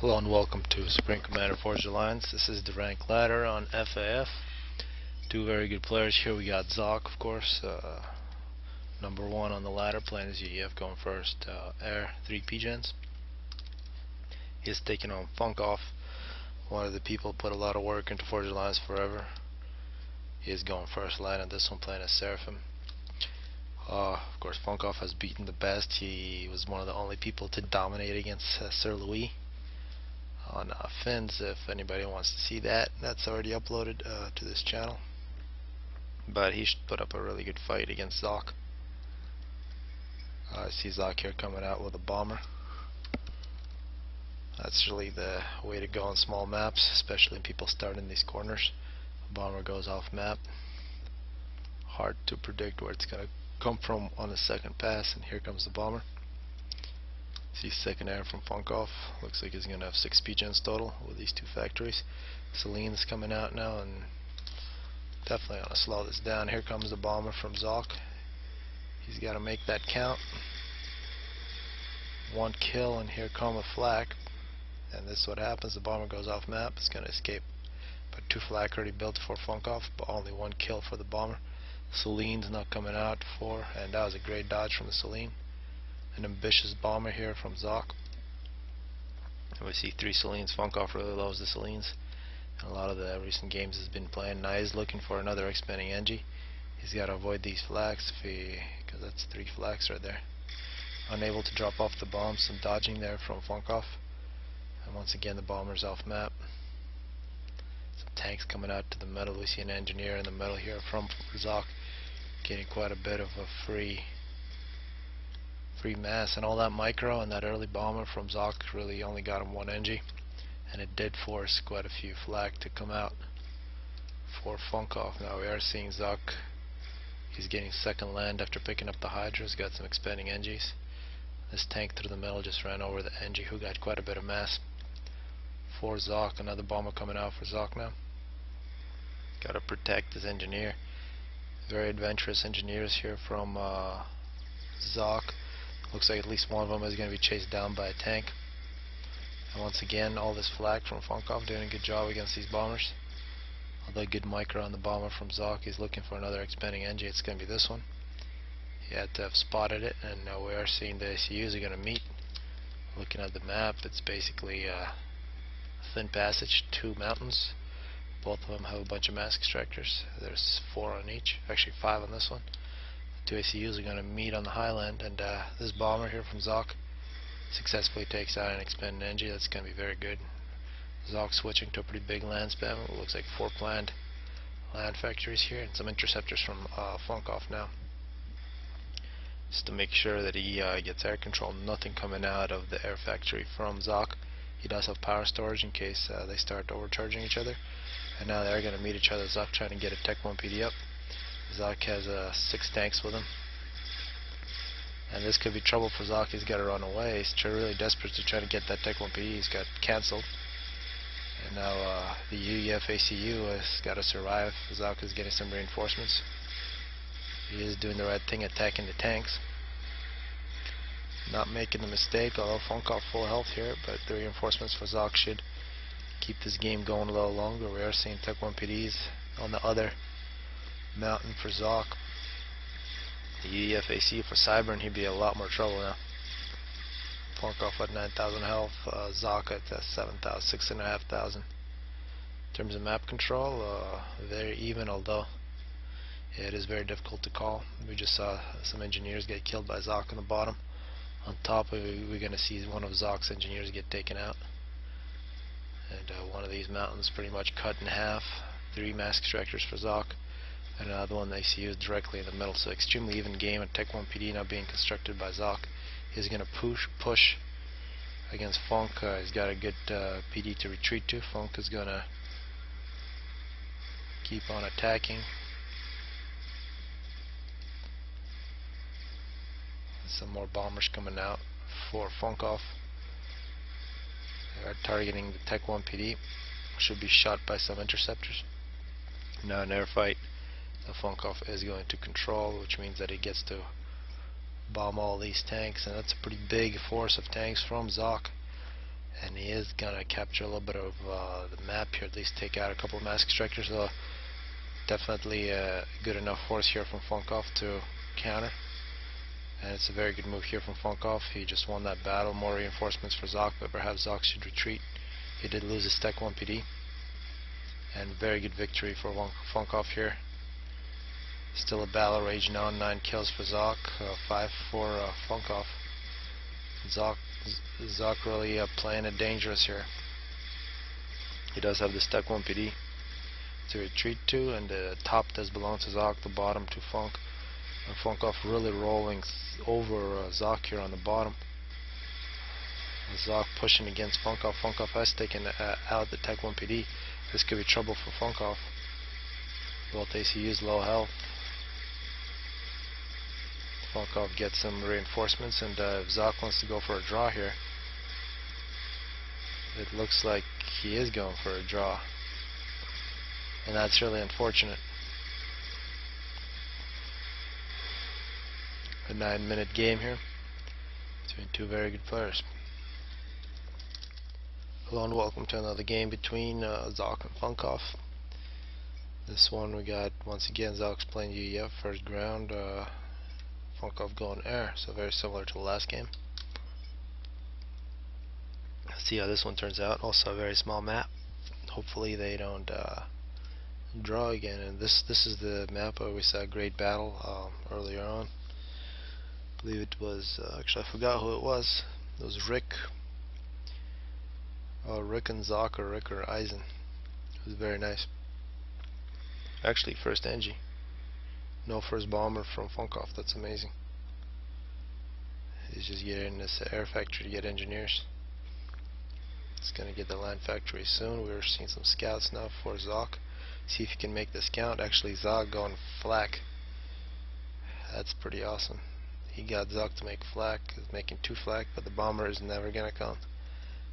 Hello and welcome to Supreme Commander Forged Alliance. This is the rank ladder on FAF. Two very good players here. We got Zock, of course, number one on the ladder, playing his UEF, going first. Air 3 P-Gens. He's taking on FunkOff, one of the people put a lot of work into Forged Alliance forever. He's going first line on this one, playing as Seraphim. Of course, FunkOff has beaten the best. He was one of the only people to dominate against Sir Louis on Fins. If anybody wants to see that, that's already uploaded to this channel. But he should put up a really good fight against Zock. I see Zock here coming out with a bomber. That's really the way to go on small maps, especially when people start in these corners. A bomber goes off map. Hard to predict where it's going to come from on the second pass, and here comes the bomber. See second air from FunkOff. Looks like he's going to have 6 P-Gens total with these two factories. Celine's coming out now, and definitely going to slow this down. Here comes the bomber from Zock. He's got to make that count. One kill, and here come a flak. And this is what happens. The bomber goes off map. It's going to escape. But 2 flak already built for FunkOff, but only 1 kill for the bomber. Celine's not coming out for, and that was a great dodge from the Celine. An ambitious bomber here from Zock. And we see 3 Celines. FunkOff really loves the Celines. And a lot of the recent games has been playing. Now he's looking for another expanding NG. He's got to avoid these flags, because that's 3 flags right there. Unable to drop off the bomb. Some dodging there from FunkOff. And once again the bomber's off map. Some tanks coming out to the middle. We see an engineer in the middle here from Zock, getting quite a bit of a free mass, and all that micro and that early bomber from Zock really only got him 1 NG, and it did force quite a few flak to come out for FunkOff. Now we are seeing Zock. He's getting second land after picking up the Hydras. Got some expanding NGs. This tank through the middle just ran over the NG, who got quite a bit of mass for Zock. Another bomber coming out for Zock now. Got to protect his engineer. Very adventurous engineers here from Zock. Looks like at least one of them is going to be chased down by a tank. And once again, all this flak from FunkOff, doing a good job against these bombers. Although good micro on the bomber from Zock. He's looking for another expanding NG. It's going to be this one. He had to have spotted it, and we are seeing the ACUs are going to meet. Looking at the map, it's basically a thin passage, 2 mountains. Both of them have a bunch of mask extractors. There's 4 on each, actually 5 on this one. 2 ACUs are going to meet on the highland, and this bomber here from Zock successfully takes out an expanding NG. That's going to be very good. Zock switching to a pretty big land spam. It looks like 4 planned land factories here, and some interceptors from FunkOff now, just to make sure that he gets air control. Nothing coming out of the air factory from Zock. He does have power storage in case they start overcharging each other, and now they're going to meet each other. Zock trying to get a Tech 1 PD up. Zock has 6 tanks with him, and this could be trouble for Zock. He's got to run away. He's really desperate to try to get that Tech 1 PD. He's got cancelled, and now the UEF ACU has got to survive. Zock is getting some reinforcements. He is doing the right thing, attacking the tanks, not making the mistake, although FunkOff full health here, but the reinforcements for Zock should keep this game going a little longer. We are seeing Tech 1 PDs on the other mountain for Zock. The UEF AC for Cyber, and he'd be in a lot more trouble now. FunkOff at 9,000 health, Zock at 7,000, 6,500. In terms of map control, very even, although it is very difficult to call. We just saw some engineers get killed by Zock on the bottom. On top, we're going to see one of Zock's engineers get taken out. And one of these mountains pretty much cut in half. 3 mask extractors for Zock, and another one they see directly in the middle. So extremely even game. A Tech 1 PD now being constructed by Zock. He's going to push against Funk. He's got a good PD to retreat to. Funk is going to keep on attacking. Some more bombers coming out for FunkOff. They are targeting the Tech 1 PD. Should be shot by some interceptors. Now an air fight that FunkOff is going to control, which means that he gets to bomb all these tanks, and that's a pretty big force of tanks from Zock. and he is gonna capture a little bit of the map here, at least take out a couple of mask extractors. So definitely a good enough force here from FunkOff to counter, and it's a very good move here from FunkOff. He just won that battle. More reinforcements for Zock, but perhaps Zock should retreat. He did lose his Tech 1 PD, and very good victory for FunkOff here. Still a battle raging on. 9 kills for Zock, 5 for FunkOff. Zock really playing it dangerous here. He does have this Tech 1 PD to retreat to, and the top does belong to Zock, the bottom to Funk. And FunkOff really rolling over Zock here on the bottom. Zock pushing against FunkOff. FunkOff has taken out the Tech 1 PD. This could be trouble for FunkOff. Both ACUs low health. FunkOff gets some reinforcements, and if Zock wants to go for a draw here, it looks like he is going for a draw, and that's really unfortunate. A 9-minute game here between two very good players. Hello and welcome to another game between Zock and FunkOff. This one we got, once again, Zock's playing UEF first ground, FunkOff going air, so very similar to the last game. Let's see how this one turns out. Also a very small map. Hopefully they don't draw again. And this is the map where we saw a great battle earlier on. I believe it was actually I forgot who it was. It was Rick. Rick and Zock, or Rick or Eisen. It was very nice. Actually, first NG. No first bomber from FunkOff. That's amazing. He's just getting this air factory to get engineers. It's gonna get the land factory soon. We're seeing some scouts now for Zock. See if he can make this count. Actually, Zock going flak. That's pretty awesome. He got Zock to make flak. He's making 2 flak, but the bomber is never gonna come.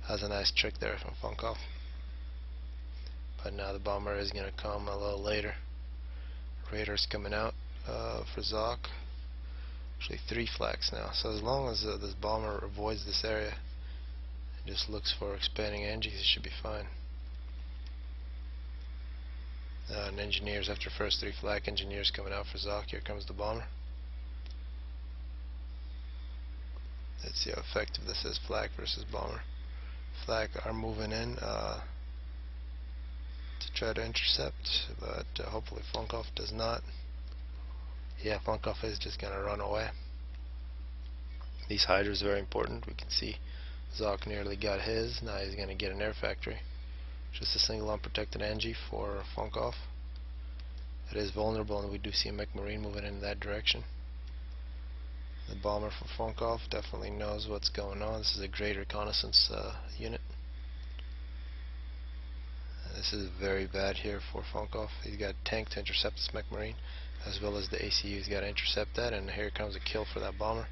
That's a nice trick there from FunkOff. But now the bomber is gonna come a little later. Radar's coming out for Zock. Actually 3 flaks now. So as long as this bomber avoids this area, just looks for expanding engines, it should be fine. And engineers after first 3 flak, engineers coming out for Zock. Here comes the bomber. Let's see how effective this is, flak versus bomber. Flak are moving in to try to intercept, but hopefully FunkOff does not. Yeah, FunkOff is just gonna run away. These hydras are very important. We can see Zock nearly got his. Now he's gonna get an air factory. Just a single unprotected NG for FunkOff. It is vulnerable, and we do see a mech marine moving in that direction. The bomber from FunkOff definitely knows what's going on. This is a great reconnaissance unit. This is very bad here for FunkOff. He's got a tank to intercept this mech marine, as well as the ACU. He's got to intercept that, and here comes a kill for that bomber.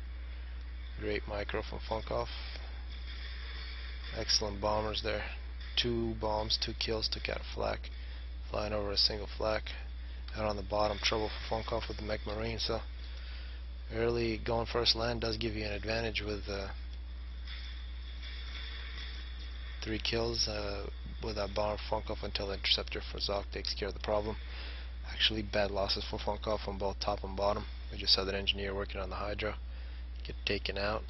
Great micro from FunkOff. Excellent bombers there. 2 bombs, 2 kills, took out a flak. Flying over a single flak. Out on the bottom, trouble for FunkOff with the mech marine. So early going first land does give you an advantage with 3 kills with that bomber FunkOff until the interceptor for Zock takes care of the problem. Actually bad losses for FunkOff on both top and bottom. We just saw that engineer working on the Hydra get taken out.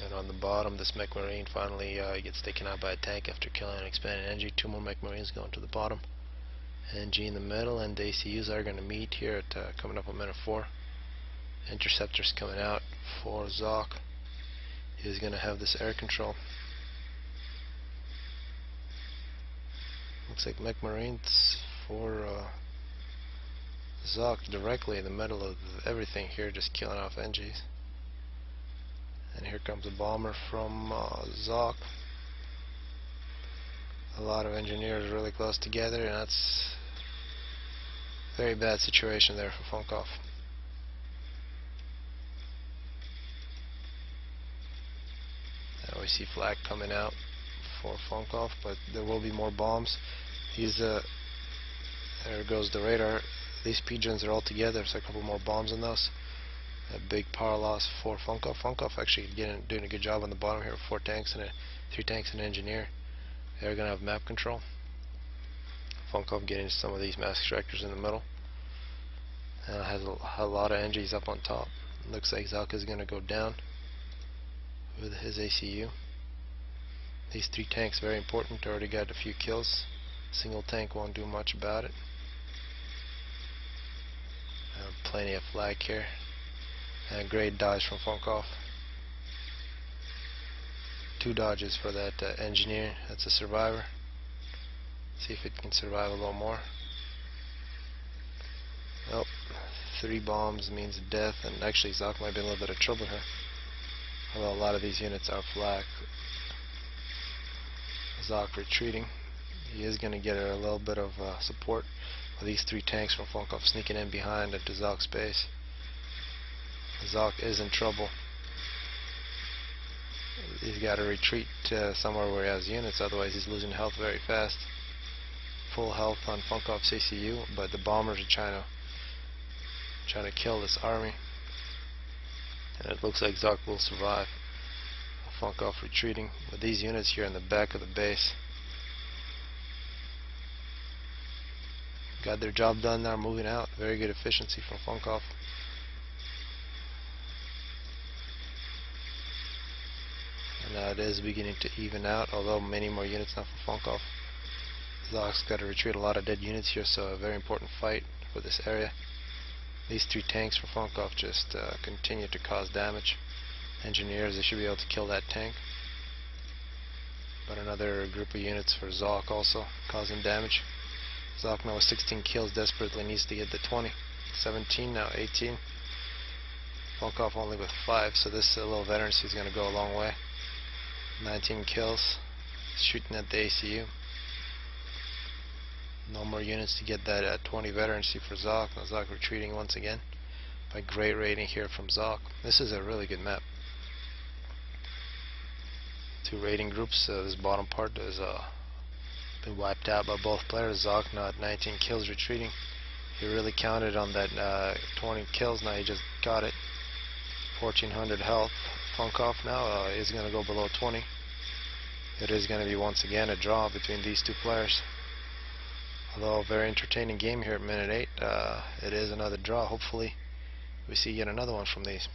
And on the bottom, this mech marine finally gets taken out by a tank after killing an expanded NG. 2 more mech marines going to the bottom. NG in the middle, and the ACUs are going to meet here at coming up on minute 4. Interceptors coming out for Zock. He's going to have this air control. Looks like mech marines for Zock directly in the middle of everything here, just killing off NGs. And here comes a bomber from Zock. A lot of engineers really close together, and that's a very bad situation there for FunkOff. Now we see flak coming out for FunkOff, but there will be more bombs. There goes the radar. These pigeons are all together, so a couple more bombs on those. A big power loss for FunkOff. FunkOff actually doing a good job on the bottom here with 4 tanks and 3 tanks and an engineer. They're going to have map control. FunkOff getting some of these mass extractors in the middle. Has a lot of NGs up on top. Looks like Zock is going to go down with his ACU. These 3 tanks very important. Already got a few kills. Single tank won't do much about it. Plenty of flag here. And great dodge from FunkOff. 2 dodges for that engineer. That's a survivor. See if it can survive a little more. Nope. 3 bombs means death, and actually Zock might be in a little bit of trouble here. Although a lot of these units are flak. Zock retreating. He is going to get a little bit of support with these 3 tanks from FunkOff sneaking in behind into Zock's base. Zock is in trouble. He's got to retreat somewhere where he has units, otherwise he's losing health very fast. Full health on FunkOff's ACU, but the bombers are trying to kill this army. And it looks like Zock will survive. FunkOff retreating with these units here in the back of the base. Got their job done now, moving out. Very good efficiency from FunkOff. And it is beginning to even out, although many more units now for FunkOff. Zock's got to retreat a lot of dead units here, so a very important fight for this area. These 3 tanks for FunkOff just continue to cause damage. Engineers, they should be able to kill that tank. But another group of units for Zock also causing damage. Zock now with 16 kills desperately needs to get to 20. 17 now, 18. FunkOff only with 5, so this little veterancy is going to go a long way. 19 kills, shooting at the ACU. No more units to get that 20 veterancy for Zock. Now Zock retreating once again. By great rating here from Zock. This is a really good map. 2 rating groups. This bottom part has been wiped out by both players. Zock now at 19 kills retreating. He really counted on that 20 kills. Now he just got it. 1400 health. FunkOff now is going to go below 20. It is going to be once again a draw between these 2 players. Although a very entertaining game here at minute 8, it is another draw. Hopefully we see yet another one from these.